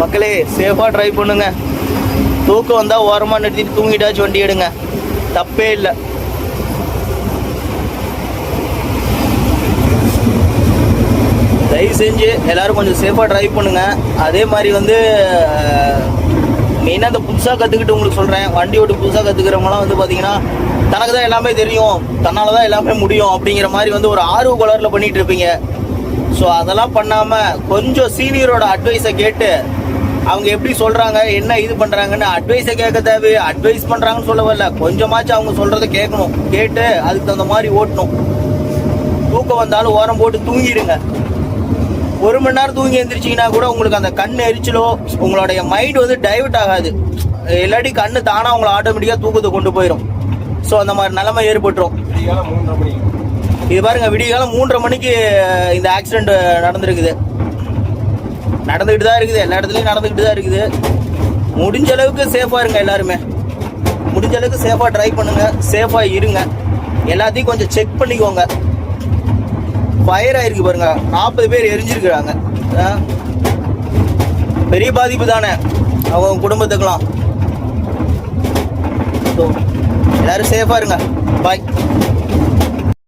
மக்களே சேஃபாக ட்ரைவ் பண்ணுங்க. தூக்கம் வந்தால் ஓரமாக நிறுத்திட்டு தூங்கிட்டாச்சும் வண்டி எடுங்க, தப்பே இல்லை. தயவு செஞ்சு எல்லோரும் கொஞ்சம் சேஃபாக ட்ரைவ் பண்ணுங்க. அதே மாதிரி வந்து மெயினாக அந்த புதுசாக கற்றுக்கிட்டு உங்களுக்கு சொல்கிறேன், வண்டி ஓட்டு புதுசாக கற்றுக்கிறவங்களாம் வந்து பார்த்தீங்கன்னா தனக்கு தான் எல்லாமே தெரியும், தன்னால் தான் எல்லாமே முடியும் அப்படிங்கிற மாதிரி வந்து ஒரு ஆர்வ கோளாறில் பண்ணிகிட்டு இருப்பீங்க. ஸோ அதெல்லாம் பண்ணாமல் கொஞ்சம் சீனியரோட அட்வைஸை கேட்டு அவங்க எப்படி சொல்கிறாங்க என்ன இது பண்ணுறாங்கன்னு அட்வைஸை கேட்க தேவை. அட்வைஸ் பண்ணுறாங்கன்னு சொல்ல வரல, கொஞ்சமாச்சும் அவங்க சொல்கிறத கேட்கணும், கேட்டு அதுக்கு தகுந்த மாதிரி ஓட்டணும். தூக்கம் வந்தாலும் ஓரம் போட்டு தூங்கிடுங்க. 1 மணி நேரம் தூங்கி எழுந்திரிச்சிங்கன்னா கூட உங்களுக்கு அந்த கண் எரிச்சலோ உங்களுடைய மைண்ட் வந்து டைவர்ட் ஆகாது. இல்லாட்டி கண்ணு தானாக உங்களை ஆட்டோமேட்டிக்காக தூக்கத்தை கொண்டு போயிடும். ஸோ அந்த மாதிரி நிலைமை ஏற்பட்டுரும். இது பாருங்க, விடியகாலம் 3:30 மணிக்கு இந்த ஆக்சிடென்ட் நடந்துருக்குது, நடந்துக்கிட்டு தான் இருக்குது, எல்லா இடத்துலையும் நடந்துக்கிட்டு தான் இருக்குது. முடிஞ்ச அளவுக்கு சேஃபாக இருங்க, எல்லாருமே முடிஞ்ச அளவுக்கு சேஃபாக ட்ரைவ் பண்ணுங்க, சேஃபாக இருங்க. எல்லாத்தையும் கொஞ்சம் செக் பண்ணிக்கோங்க. ஃபயர் ஆயிருக்கு பாருங்க, 40 பேர் எரிஞ்சிருக்கிறாங்க. பெரிய பாதிப்பு தானே அவங்க குடும்பத்துக்கெல்லாம். ஸோ எல்லாரும் சேஃபாக இருங்க. பாய்.